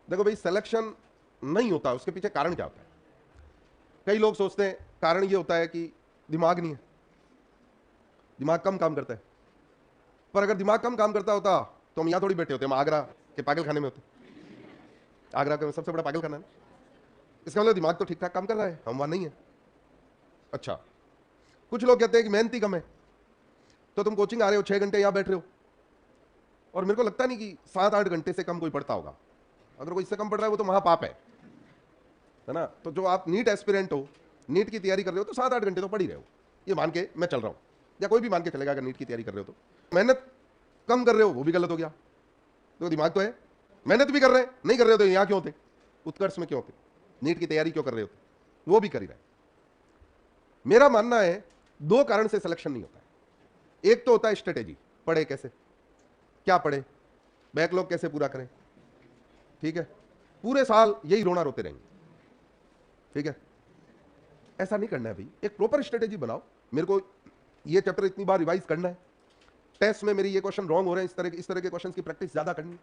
देखो भाई, सिलेक्शन नहीं होता, उसके पीछे कारण क्या होता है? कई लोग सोचते हैं कारण ये होता है कि दिमाग नहीं है, दिमाग कम काम करता है। पर अगर दिमाग कम काम करता होता तो हम यहां थोड़ी बैठे होते, हम आगरा के पागल खाने में होते। आगरा का सबसे बड़ा पागल खाना है, इसका मतलब दिमाग तो ठीक ठाक काम कर रहा है, हम वहां नहीं है। अच्छा, कुछ लोग कहते हैं कि मेहनती कम है, तो तुम कोचिंग आ रहे हो 6 घंटे यहां बैठ रहे हो, और मेरे को लगता नहीं कि 7-8 घंटे से कम कोई पढ़ता होगा। अगर कोई इससे कम पढ़ रहा है वो तो महापाप है ना। तो जो आप नीट एस्पिरेंट हो, नीट की तैयारी कर रहे हो, तो 7-8 घंटे तो पढ़ ही रहे हो, ये मान के मैं चल रहा हूं, या कोई भी मान के चलेगा अगर नीट की तैयारी कर रहे हो तो। मेहनत कम कर रहे हो वो भी गलत हो गया, तो दिमाग तो है, मेहनत भी कर रहे हैं, नहीं कर रहे हो तो यहां क्यों होते, उत्कर्ष में क्यों होते, नीट की तैयारी क्यों कर रहे होते, वो भी कर ही रहे। मेरा मानना है 2 कारण से सिलेक्शन नहीं होता है। एक तो होता है स्ट्रेटेजी, पढ़े कैसे, क्या पढ़े, बैकलॉग कैसे पूरा करें, ठीक है, पूरे साल यही रोना रोते रहेंगे, ठीक है, ऐसा नहीं करना है भाई। एक प्रॉपर स्ट्रेटेजी बनाओ, मेरे को ये चैप्टर इतनी बार रिवाइज करना है, टेस्ट में मेरी ये क्वेश्चन रॉन्ग हो रहे हैं, इस तरह के क्वेश्चन की प्रैक्टिस ज्यादा करनी है,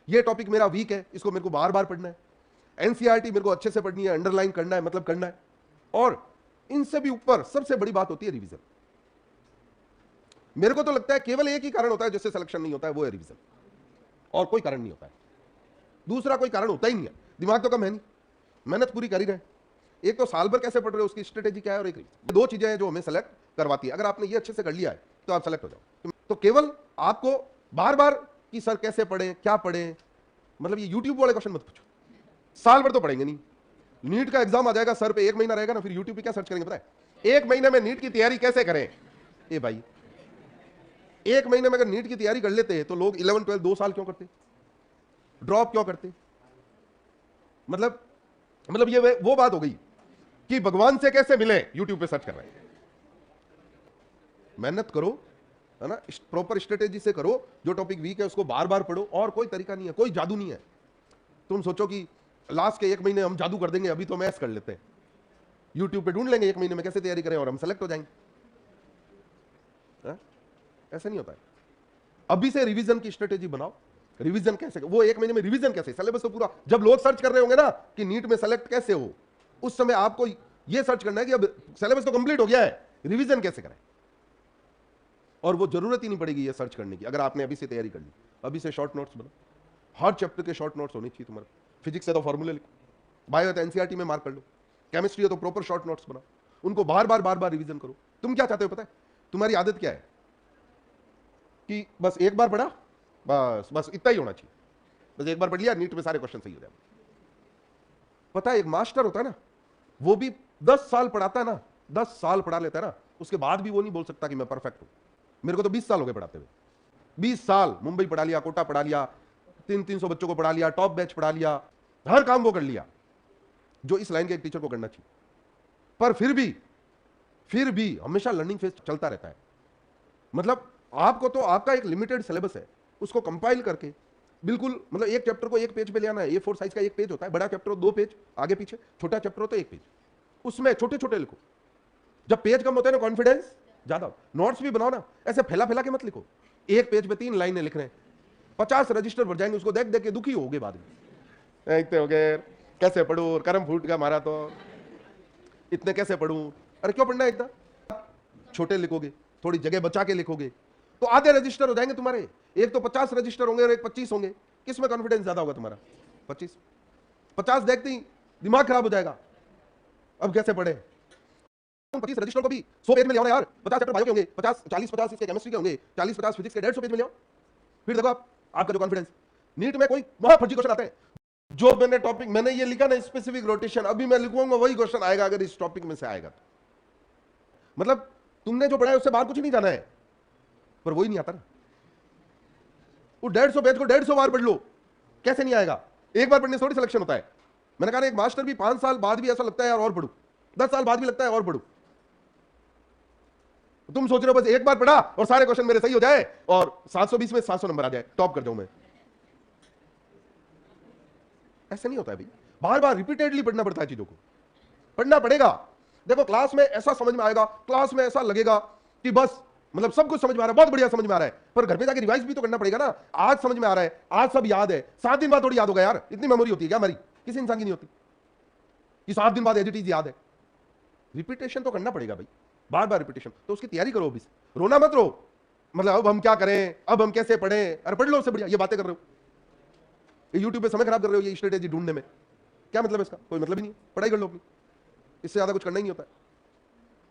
ये टॉपिक मेरा वीक है, इसको मेरे को बार बार पढ़ना है, एनसीईआरटी मेरे को अच्छे से पढ़नी है, अंडरलाइन करना है, मतलब करना है। और इनसे भी ऊपर सबसे बड़ी बात होती है रिवीजन। मेरे को तो लगता है केवल एक ही कारण होता है जिससे सिलेक्शन नहीं होता है, वो है रिवीजन, और कोई कारण नहीं होता है, दूसरा कोई कारण होता ही नहीं है। दिमाग तो कम है नहीं, मेहनत पूरी कर ही रहे। एक तो साल भर कैसे पढ़ रहे हो उसकी स्ट्रेटेजी क्या है, और एक 2 चीजें हैं जो हमें सेलेक्ट करवाती है। अगर आपने ये अच्छे से कर लिया है तो आप सेलेक्ट हो जाओ। तो केवल आपको बार बार कि सर कैसे पढ़े, क्या पढ़े, मतलब ये यूट्यूब वाले क्वेश्चन मत पूछो, साल भर तो पढ़ेंगे नहीं। नीट का एग्जाम आ जाएगा, सर पे 1 महीना रहेगा ना, फिर यूट्यूब पे क्या सर्च करेंगे पता है? 1 महीने में नीट की तैयारी कैसे करें? ए भाई, 1 महीने में अगर नीट की तैयारी कर लेते हैं तो लोग 11 12 2 साल क्यों करते, ड्रॉप क्यों करते? मतलब ये वो बात हो गई कि भगवान से कैसे मिले, यूट्यूब पे सर्च कर रहे हैं। मेहनत करो, है ना, प्रॉपर स्ट्रेटेजी से करो, जो टॉपिक वीक है उसको बार बार पढ़ो, और कोई तरीका नहीं है, कोई जादू नहीं है। तुम सोचो कि लास्ट के 1 महीने हम जादू कर देंगे, अभी तो मैथ्स कर लेते हैं, यूट्यूब पे ढूंढ लेंगे 1 महीने में कैसे तैयारी करें और हम सेलेक्ट हो जाएंगे, है? ऐसा नहीं होता है। अभी से रिवीजन की स्ट्रेटेजी बनाओ। रिवीजन कैसे, वो 1 महीने में रिवीजन कैसे, सिलेबस तो पूरा, जब लोग सर्च कर रहे होंगे ना कि नीट में सेलेक्ट कैसे हो, उस समय आपको ये सर्च करना है कि अब सिलेबस तो कंप्लीट हो गया है, रिवीजन कैसे करें। और वो जरूरत ही नहीं पड़ेगी ये सर्च करने की, अगर आपने अभी से तैयारी कर ली। अभी से शॉर्ट नोट्स बनाओ, हर चैप्टर के शॉर्ट नोट्स होने चाहिए तुम्हारे। फिजिक्स है तो फॉर्मूले लिखो, बायो है तो एनसीईआरटी में मार्क कर लो, केमिस्ट्री है तो प्रॉपर शॉर्ट नोट्स बनाओ, उनको बार बार रिवीजन करो। तुम क्या चाहते हो पता है? तुम्हारी आदत क्या है कि बस एक बार पढ़ा, बस इतना ही होना चाहिए, बस एक बार पढ़ लिया, नीट में सारे क्वेश्चन सही हो जाए। पता है एक मास्टर होता है ना, वो भी 10 साल पढ़ाता है ना, 10 साल पढ़ा लेता है ना, उसके बाद भी वो नहीं बोल सकता कि मैं परफेक्ट हूं। मेरे को तो 20 साल हो गए पढ़ाते हुए, 20 साल मुंबई पढ़ा लिया, कोटा पढ़ा लिया, 300 बच्चों को पढ़ा लिया, टॉप बैच पढ़ा लिया, हर काम वो कर लिया जो इस लाइन के एक टीचर को करना चाहिए। पर फिर भी हमेशा लर्निंग फेज चलता रहता है। मतलब आपको तो आपका एक लिमिटेड सिलेबस है, उसको कंपाइल करके बिल्कुल, मतलब एक चैप्टर को एक पेज पे ले आना है। A4 साइज का एक पेज होता है, बड़ा चैप्टर हो 2 पेज आगे पीछे, छोटा चैप्टर हो तो 1 पेज, उसमें छोटे छोटे लिखो। जब पेज कम होता है ना, कॉन्फिडेंस ज्यादा। नोट्स भी बनाओ ना, ऐसे फैला फैला के मत लिखो, एक पेज पे 3 लाइनें लिख रहे हैं, 50 रजिस्टर भर जाएंगे, उसको देख देख के दुखी होगे बाद में, इतने हो गए, कैसे पढ़ूं, करम फूट गया हमारा तो, इतने कैसे पढ़ूं। अरे क्यों पढ़ना है इतना? छोटे लिखोगे, थोड़ी जगह बचा के लिखोगे, तो आधे रजिस्टर हो जाएंगे तुम्हारे। एक तो 50 रजिस्टर होंगे और एक 25 होंगे, किसमें कॉन्फिडेंस ज्यादा होगा तुम्हारा? 25 देखते ही दिमाग खराब हो जाएगा, अब कैसे पढ़े? 25 रजिस्टर को भी 100 पेज में ले आओ यार, 50 चैप्टर बायो के होंगे, 40-50 इसके केमिस्ट्री के होंगे, 40-50 फिजिक्स के, 150 पेज में ले आओ। फिर देखो आपका जो कॉन्फिडेंस। नीट में कोई वहां फर्जी क्वेश्चन आते हैं, जो मैंने टॉपिक मैंने ये लिखा ना स्पेसिफिक रोटेशन, अभी मैं लिखूंगा वही क्वेश्चन आएगा अगर इस टॉपिक में से आएगा तो। मतलब तुमने जो पढ़ा है उससे बाहर कुछ नहीं जाना है, पर वही नहीं आता ना। वो 150 पेज को 150 बार पढ़ लो, कैसे नहीं आएगा? एक बार पढ़ने से थोड़ी सिलेक्शन होता है। मैंने कहा एक मास्टर भी 5 साल बाद भी ऐसा लगता है यार और पढ़ू, 10 साल बाद भी लगता है और पढ़ू। तुम सोच रहे हो बस एक बार पढ़ा और सारे क्वेश्चन मेरे सही हो जाए और 720 में 700 नंबर आ जाए, टॉप कर जाऊं मैं। ऐसा नहीं होता है भाई, बार बार रिपीटेडली पढ़ना पड़ता है, चीजों को पढ़ना पड़ेगा। देखो क्लास में ऐसा समझ में आएगा, क्लास में ऐसा लगेगा कि बस मतलब सब कुछ समझ में आ रहा है, बहुत बढ़िया समझ में आ रहा है, पर घर पे जाके रिवाइज भी तो करना पड़ेगा ना। आज समझ में आ रहा है, आज सब याद है, 7 दिन बाद थोड़ी याद होगा यार। इतनी मेमोरी होती है क्या हमारी? किसी इंसान की नहीं होती कि 7 दिन बाद एज इट इज याद है। रिपीटेशन तो करना पड़ेगा भाई, बार बार रिपीटेशन। तो उसकी तैयारी करो अभी से, रोना मत रो। मतलब अब हम क्या करें, अब हम कैसे पढ़ें? अरे पढ़ लो, उससे बढ़िया ये बातें कर रहे हो, ये यूट्यूब पे समय खराब कर रहे हो ये स्ट्रेटेजी ढूंढने में। क्या मतलब है इसका? कोई मतलब ही नहीं है, पढ़ाई कर लो अपनी, इससे ज्यादा कुछ करना ही नहीं होता है।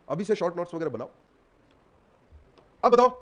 अभी से शॉर्ट नोट्स वगैरह बनाओ। अब बताओ